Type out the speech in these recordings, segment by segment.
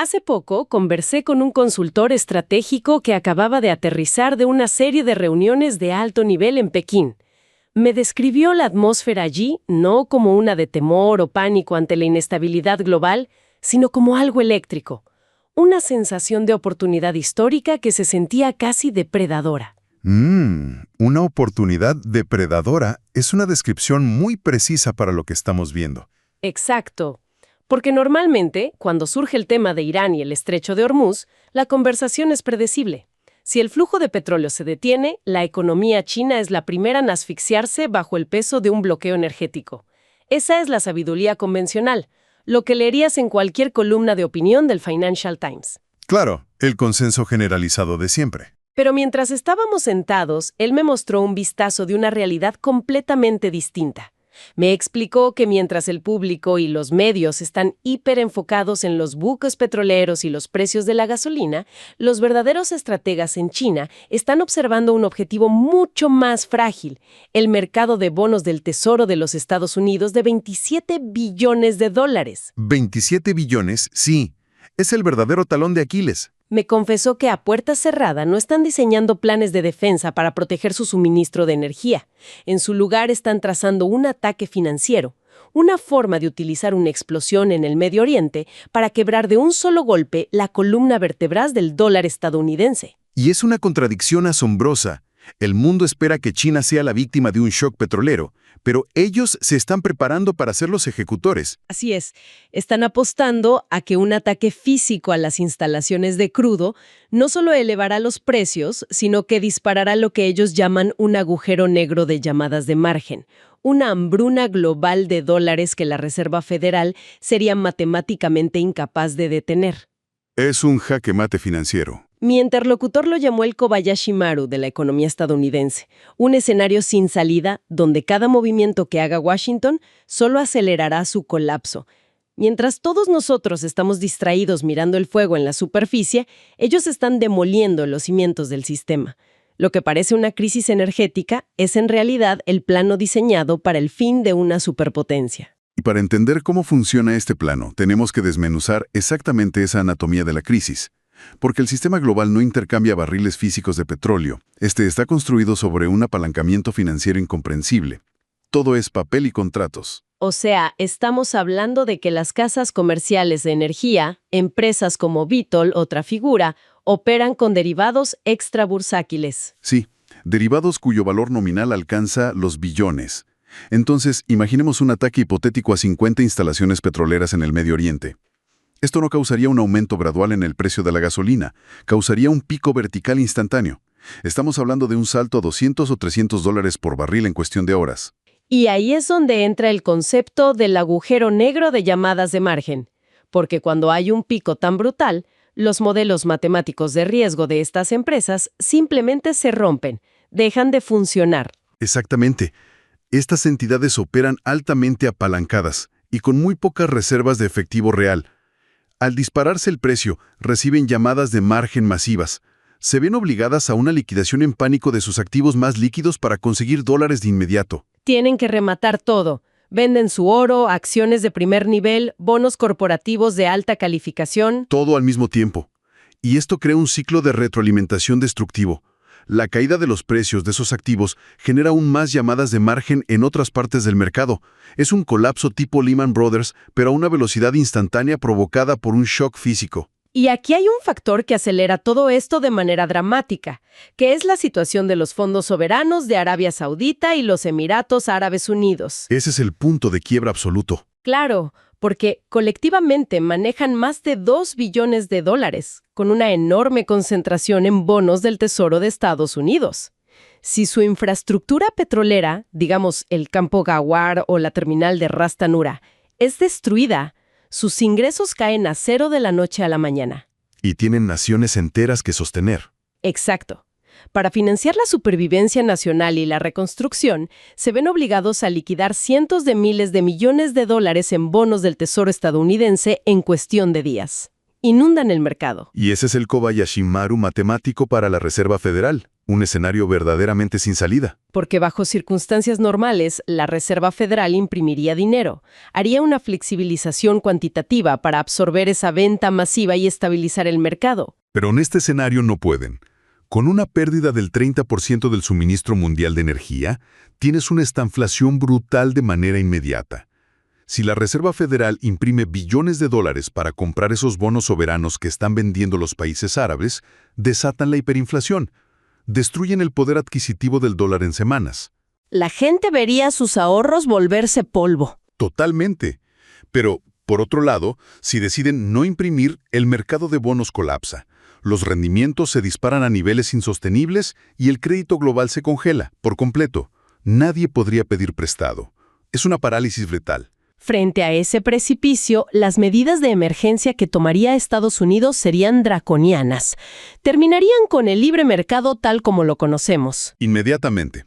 Hace poco conversé con un consultor estratégico que acababa de aterrizar de una serie de reuniones de alto nivel en Pekín. Me describió la atmósfera allí no como una de temor o pánico ante la inestabilidad global, sino como algo eléctrico, una sensación de oportunidad histórica que se sentía casi depredadora. Una oportunidad depredadora es una descripción muy precisa para lo que estamos viendo. Exacto. Porque normalmente, cuando surge el tema de Irán y el estrecho de Hormuz, la conversación es predecible. Si el flujo de petróleo se detiene, la economía china es la primera en asfixiarse bajo el peso de un bloqueo energético. Esa es la sabiduría convencional, lo que leerías en cualquier columna de opinión del Financial Times. Claro, el consenso generalizado de siempre. Pero mientras estábamos sentados, él me mostró un vistazo de una realidad completamente distinta. Me explicó que mientras el público y los medios están hiperenfocados en los buques petroleros y los precios de la gasolina, los verdaderos estrategas en China están observando un objetivo mucho más frágil, el mercado de bonos del Tesoro de los Estados Unidos de $27 billones. 27 billones, sí. Es el verdadero talón de Aquiles. Me confesó que a puerta cerrada no están diseñando planes de defensa para proteger su suministro de energía. En su lugar están trazando un ataque financiero, una forma de utilizar una explosión en el Medio Oriente para quebrar de un solo golpe la columna vertebral del dólar estadounidense. Y es una contradicción asombrosa. El mundo espera que China sea la víctima de un shock petrolero, pero ellos se están preparando para ser los ejecutores. Así es, están apostando a que un ataque físico a las instalaciones de crudo no solo elevará los precios, sino que disparará lo que ellos llaman un agujero negro de llamadas de margen, una hambruna global de dólares que la Reserva Federal sería matemáticamente incapaz de detener. Es un jaque mate financiero. Mi interlocutor lo llamó el Kobayashi Maru de la economía estadounidense, un escenario sin salida donde cada movimiento que haga Washington solo acelerará su colapso. Mientras todos nosotros estamos distraídos mirando el fuego en la superficie, ellos están demoliendo los cimientos del sistema. Lo que parece una crisis energética es en realidad el plano diseñado para el fin de una superpotencia. Y para entender cómo funciona este plano, tenemos que desmenuzar exactamente esa anatomía de la crisis. Porque el sistema global no intercambia barriles físicos de petróleo. Este está construido sobre un apalancamiento financiero incomprensible. Todo es papel y contratos. O sea, estamos hablando de que las casas comerciales de energía, empresas como Vitol o Trafigura, operan con derivados extrabursátiles. Sí, derivados cuyo valor nominal alcanza los billones. Entonces, imaginemos un ataque hipotético a 50 instalaciones petroleras en el Medio Oriente. Esto no causaría un aumento gradual en el precio de la gasolina, causaría un pico vertical instantáneo. Estamos hablando de un salto a $200 o $300 por barril en cuestión de horas. Y ahí es donde entra el concepto del agujero negro de llamadas de margen, porque cuando hay un pico tan brutal, los modelos matemáticos de riesgo de estas empresas simplemente se rompen, dejan de funcionar. Exactamente. Estas entidades operan altamente apalancadas y con muy pocas reservas de efectivo real. Al dispararse el precio, reciben llamadas de margen masivas. Se ven obligadas a una liquidación en pánico de sus activos más líquidos para conseguir dólares de inmediato. Tienen que rematar todo. Venden su oro, acciones de primer nivel, bonos corporativos de alta calificación. Todo al mismo tiempo. Y esto crea un ciclo de retroalimentación destructivo. La caída de los precios de esos activos genera aún más llamadas de margen en otras partes del mercado. Es un colapso tipo Lehman Brothers, pero a una velocidad instantánea provocada por un shock físico. Y aquí hay un factor que acelera todo esto de manera dramática, que es la situación de los fondos soberanos de Arabia Saudita y los Emiratos Árabes Unidos. Ese es el punto de quiebra absoluto. Claro, porque colectivamente manejan más de $2 billones, con una enorme concentración en bonos del Tesoro de Estados Unidos. Si su infraestructura petrolera, digamos el campo Ghawar o la terminal de Ras Tanura, es destruida, sus ingresos caen a cero de la noche a la mañana. Y tienen naciones enteras que sostener. Exacto. Para financiar la supervivencia nacional y la reconstrucción, se ven obligados a liquidar cientos de miles de millones de dólares en bonos del Tesoro estadounidense en cuestión de días. inundan el mercado. Y ese es el Kobayashi Maru matemático para la Reserva Federal, un escenario verdaderamente sin salida. Porque bajo circunstancias normales, la Reserva Federal imprimiría dinero, haría una flexibilización cuantitativa para absorber esa venta masiva y estabilizar el mercado. Pero en este escenario no pueden. Con una pérdida del 30% del suministro mundial de energía, tienes una estanflación brutal de manera inmediata. Si la Reserva Federal imprime billones de dólares para comprar esos bonos soberanos que están vendiendo los países árabes, desatan la hiperinflación. Destruyen el poder adquisitivo del dólar en semanas. La gente vería sus ahorros volverse polvo. Totalmente. Pero, por otro lado, si deciden no imprimir, el mercado de bonos colapsa. Los rendimientos se disparan a niveles insostenibles y el crédito global se congela, por completo. Nadie podría pedir prestado. Es una parálisis letal. Frente a ese precipicio, las medidas de emergencia que tomaría Estados Unidos serían draconianas. Terminarían con el libre mercado tal como lo conocemos. Inmediatamente.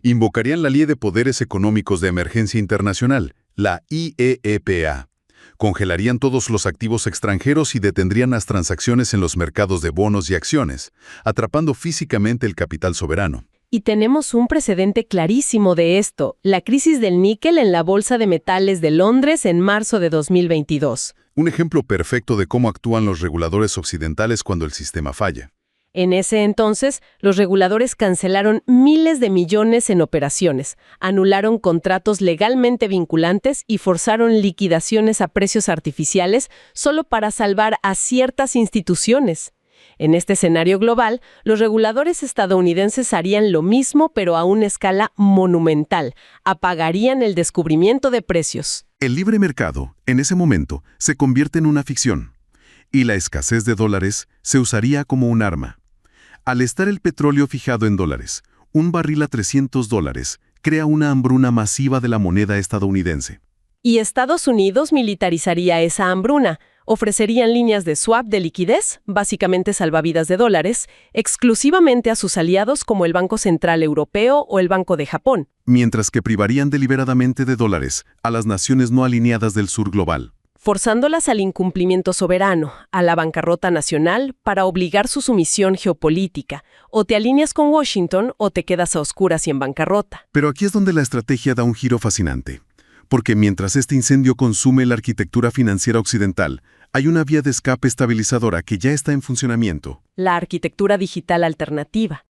Invocarían la Ley de Poderes Económicos de Emergencia Internacional, la IEEPA. Congelarían todos los activos extranjeros y detendrían las transacciones en los mercados de bonos y acciones, atrapando físicamente el capital soberano. Y tenemos un precedente clarísimo de esto, la crisis del níquel en la Bolsa de Metales de Londres en marzo de 2022. Un ejemplo perfecto de cómo actúan los reguladores occidentales cuando el sistema falla. En ese entonces, los reguladores cancelaron miles de millones en operaciones, anularon contratos legalmente vinculantes y forzaron liquidaciones a precios artificiales solo para salvar a ciertas instituciones. En este escenario global, los reguladores estadounidenses harían lo mismo, pero a una escala monumental. Apagarían el descubrimiento de precios. El libre mercado, en ese momento, se convierte en una ficción. Y la escasez de dólares se usaría como un arma. Al estar el petróleo fijado en dólares, un barril a $300 crea una hambruna masiva de la moneda estadounidense. Y Estados Unidos militarizaría esa hambruna. Ofrecerían líneas de swap de liquidez, básicamente salvavidas de dólares, exclusivamente a sus aliados como el Banco Central Europeo o el Banco de Japón. Mientras que privarían deliberadamente de dólares a las naciones no alineadas del sur global. Forzándolas al incumplimiento soberano, a la bancarrota nacional, para obligar su sumisión geopolítica. O te alineas con Washington o te quedas a oscuras y en bancarrota. Pero aquí es donde la estrategia da un giro fascinante. Porque mientras este incendio consume la arquitectura financiera occidental, hay una vía de escape estabilizadora que ya está en funcionamiento. La arquitectura digital alternativa.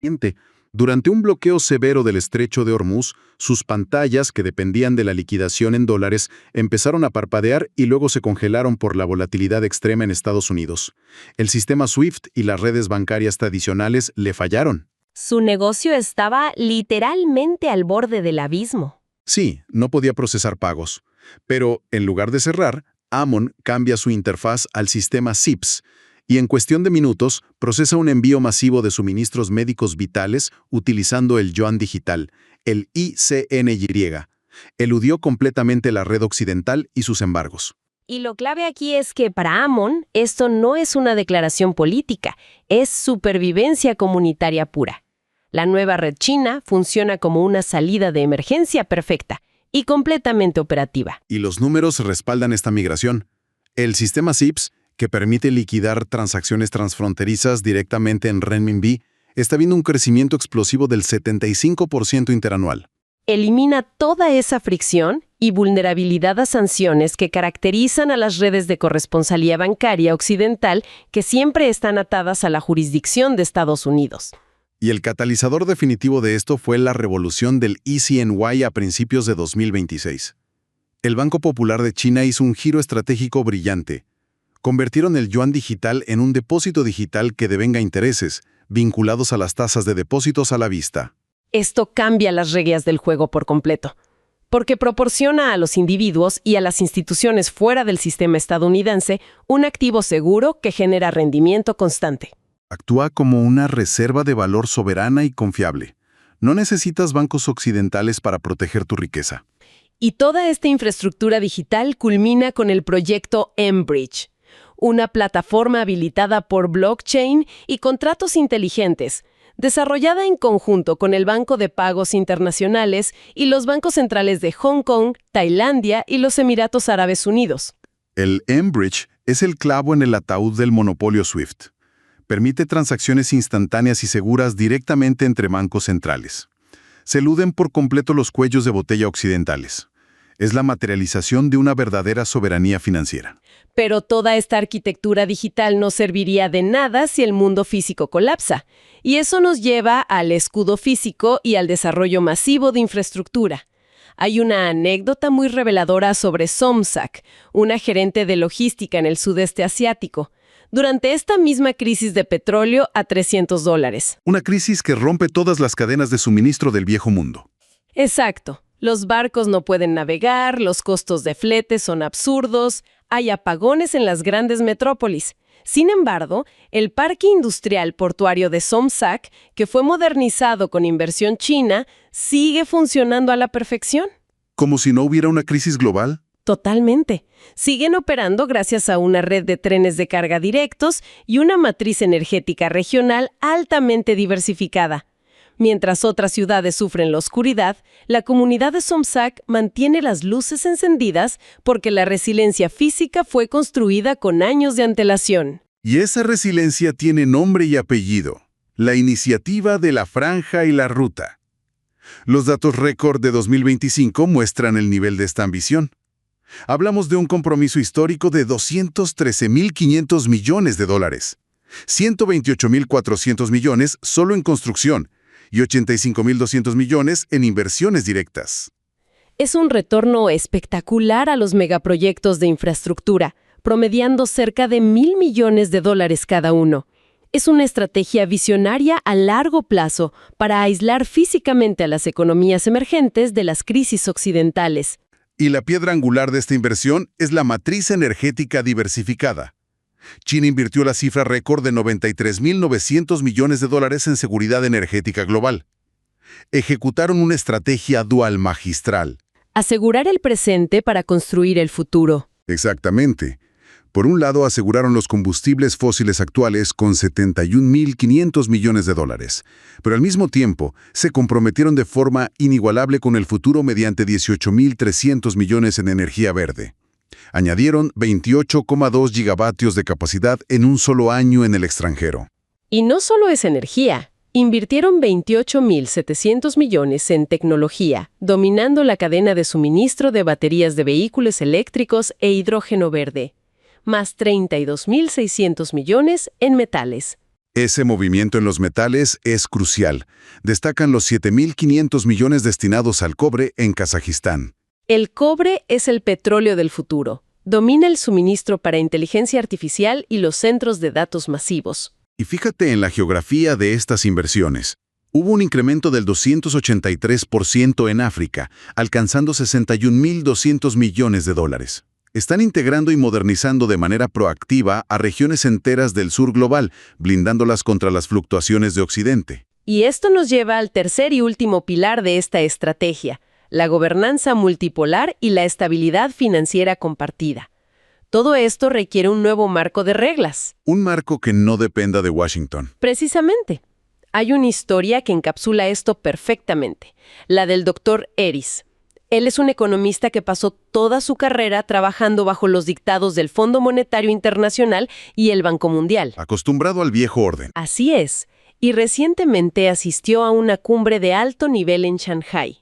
Durante un bloqueo severo del estrecho de Hormuz, sus pantallas, que dependían de la liquidación en dólares, empezaron a parpadear y luego se congelaron por la volatilidad extrema en Estados Unidos. El sistema SWIFT y las redes bancarias tradicionales le fallaron. Su negocio estaba literalmente al borde del abismo. Sí, no podía procesar pagos. Pero, en lugar de cerrar, Ammon cambia su interfaz al sistema CIPS, y en cuestión de minutos procesa un envío masivo de suministros médicos vitales utilizando el yuan digital, el ICNY. Eludió completamente la red occidental y sus embargos. Y lo clave aquí es que para Ammon esto no es una declaración política, es supervivencia comunitaria pura. La nueva red china funciona como una salida de emergencia perfecta y completamente operativa. Y los números respaldan esta migración. El sistema CIPS, que permite liquidar transacciones transfronterizas directamente en renminbi, está viendo un crecimiento explosivo del 75% interanual. Elimina toda esa fricción y vulnerabilidad a sanciones que caracterizan a las redes de corresponsalía bancaria occidental que siempre están atadas a la jurisdicción de Estados Unidos. Y el catalizador definitivo de esto fue la revolución del ECNY a principios de 2026. El Banco Popular de China hizo un giro estratégico brillante. Convirtieron el yuan digital en un depósito digital que devenga intereses, vinculados a las tasas de depósitos a la vista. Esto cambia las reglas del juego por completo, porque proporciona a los individuos y a las instituciones fuera del sistema estadounidense un activo seguro que genera rendimiento constante. Actúa como una reserva de valor soberana y confiable. No necesitas bancos occidentales para proteger tu riqueza. Y toda esta infraestructura digital culmina con el proyecto mBridge, una plataforma habilitada por blockchain y contratos inteligentes, desarrollada en conjunto con el Banco de Pagos Internacionales y los bancos centrales de Hong Kong, Tailandia y los Emiratos Árabes Unidos. El mBridge Es el clavo en el ataúd del monopolio SWIFT. Permite transacciones instantáneas y seguras directamente entre bancos centrales. Se eluden por completo los cuellos de botella occidentales. Es la materialización de una verdadera soberanía financiera. Pero toda esta arquitectura digital no serviría de nada si el mundo físico colapsa. Y eso nos lleva al escudo físico y al desarrollo masivo de infraestructura. Hay una anécdota muy reveladora sobre Somsak, una gerente de logística en el sudeste asiático, durante esta misma crisis de petróleo a $300. Una crisis que rompe todas las cadenas de suministro del viejo mundo. Exacto. Los barcos no pueden navegar, los costos de flete son absurdos, hay apagones en las grandes metrópolis. Sin embargo, el parque industrial portuario de Somsak, que fue modernizado con inversión china, sigue funcionando a la perfección. ¿Como si no hubiera una crisis global? Totalmente. Siguen operando gracias a una red de trenes de carga directos y una matriz energética regional altamente diversificada. Mientras otras ciudades sufren la oscuridad, la comunidad de Somsak mantiene las luces encendidas porque la resiliencia física fue construida con años de antelación. Y esa resiliencia tiene nombre y apellido: la Iniciativa de la Franja y la Ruta. Los datos récord de 2025 muestran el nivel de esta ambición. Hablamos de un compromiso histórico de $213.500 millones, 128.400 millones solo en construcción, y 85.200 millones en inversiones directas. Es un retorno espectacular a los megaproyectos de infraestructura, promediando cerca de $1.000 millones cada uno. Es una estrategia visionaria a largo plazo para aislar físicamente a las economías emergentes de las crisis occidentales. Y la piedra angular de esta inversión es la matriz energética diversificada. China invirtió la cifra récord de $93.900 millones en seguridad energética global. Ejecutaron una estrategia dual magistral. Asegurar el presente para construir el futuro. Exactamente. Por un lado, aseguraron los combustibles fósiles actuales con $71.500 millones, pero al mismo tiempo se comprometieron de forma inigualable con el futuro mediante $18.300 millones en energía verde. Añadieron 28,2 gigavatios de capacidad en un solo año en el extranjero. Y no solo es energía. Invirtieron $28.700 millones en tecnología, dominando la cadena de suministro de baterías de vehículos eléctricos e hidrógeno verde, más $32.600 millones en metales. Ese movimiento en los metales es crucial. Destacan los $7.500 millones destinados al cobre en Kazajistán. El cobre es el petróleo del futuro. Domina el suministro para inteligencia artificial y los centros de datos masivos. Y fíjate en la geografía de estas inversiones. Hubo un incremento del 283% en África, alcanzando $61.200 millones. Están integrando y modernizando de manera proactiva a regiones enteras del sur global, blindándolas contra las fluctuaciones de Occidente. Y esto nos lleva al tercer y último pilar de esta estrategia: la gobernanza multipolar y la estabilidad financiera compartida. Todo esto requiere un nuevo marco de reglas. Un marco que no dependa de Washington. Precisamente. Hay una historia que encapsula esto perfectamente, la del Dr. Eris. Él es un economista que pasó toda su carrera trabajando bajo los dictados del Fondo Monetario Internacional y el Banco Mundial. Acostumbrado al viejo orden. Así es. Y recientemente asistió a una cumbre de alto nivel en Shanghái.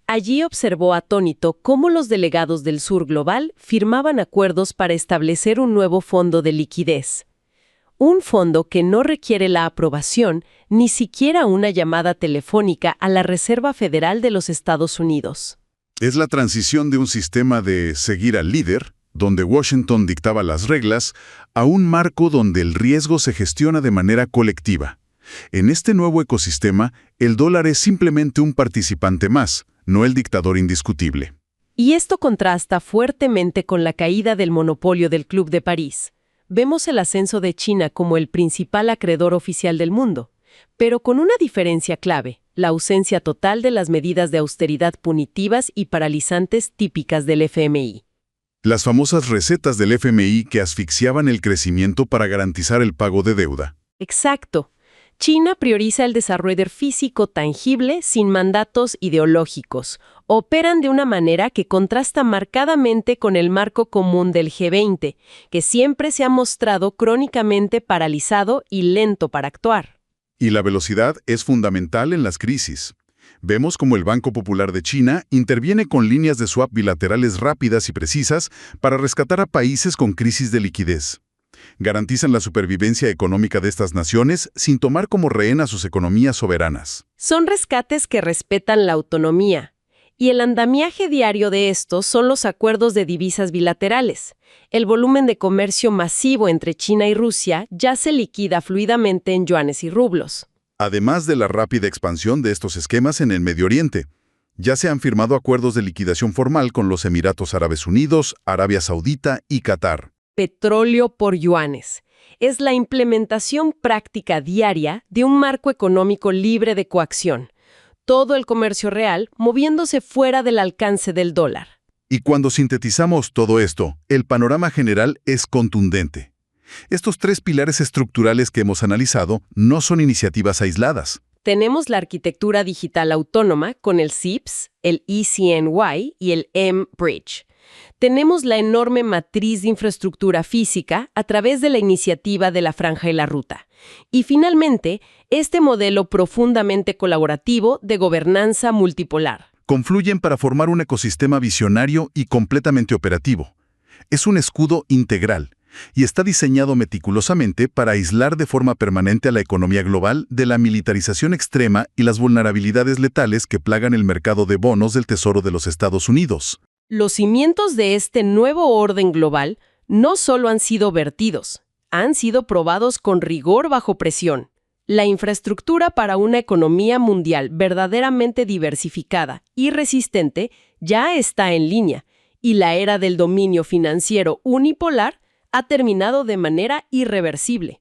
Allí observó atónito cómo los delegados del sur global firmaban acuerdos para establecer un nuevo fondo de liquidez. Un fondo que no requiere la aprobación ni siquiera una llamada telefónica a la Reserva Federal de los Estados Unidos. Es la transición de un sistema de seguir al líder, donde Washington dictaba las reglas, a un marco donde el riesgo se gestiona de manera colectiva. En este nuevo ecosistema, el dólar es simplemente un participante más, no el dictador indiscutible. Y esto contrasta fuertemente con la caída del monopolio del Club de París. Vemos el ascenso de China como el principal acreedor oficial del mundo, pero con una diferencia clave: la ausencia total de las medidas de austeridad punitivas y paralizantes típicas del FMI. Las famosas recetas del FMI que asfixiaban el crecimiento para garantizar el pago de deuda. Exacto. China prioriza el desarrollo físico tangible sin mandatos ideológicos. Operan de una manera que contrasta marcadamente con el marco común del G20, que siempre se ha mostrado crónicamente paralizado y lento para actuar. Y la velocidad es fundamental en las crisis. Vemos cómo el Banco Popular de China interviene con líneas de swap bilaterales rápidas y precisas para rescatar a países con crisis de liquidez. Garantizan la supervivencia económica de estas naciones sin tomar como rehén a sus economías soberanas. Son rescates que respetan la autonomía. Y el andamiaje diario de estos son los acuerdos de divisas bilaterales. El volumen de comercio masivo entre China y Rusia ya se liquida fluidamente en yuanes y rublos. Además de la rápida expansión de estos esquemas en el Medio Oriente, ya se han firmado acuerdos de liquidación formal con los Emiratos Árabes Unidos, Arabia Saudita y Qatar. Petróleo por yuanes. Es la implementación práctica diaria de un marco económico libre de coacción. Todo el comercio real moviéndose fuera del alcance del dólar. Y cuando sintetizamos todo esto, el panorama general es contundente. Estos tres pilares estructurales que hemos analizado no son iniciativas aisladas. Tenemos la arquitectura digital autónoma con el CIPS, el ECNY y el M-Bridge. Tenemos la enorme matriz de infraestructura física a través de la iniciativa de la Franja y la Ruta. Y finalmente, este modelo profundamente colaborativo de gobernanza multipolar. Confluyen para formar un ecosistema visionario y completamente operativo. Es un escudo integral y está diseñado meticulosamente para aislar de forma permanente a la economía global de la militarización extrema y las vulnerabilidades letales que plagan el mercado de bonos del Tesoro de los Estados Unidos. Los cimientos de este nuevo orden global no solo han sido vertidos, han sido probados con rigor bajo presión. La infraestructura para una economía mundial verdaderamente diversificada y resistente ya está en línea, y la era del dominio financiero unipolar ha terminado de manera irreversible.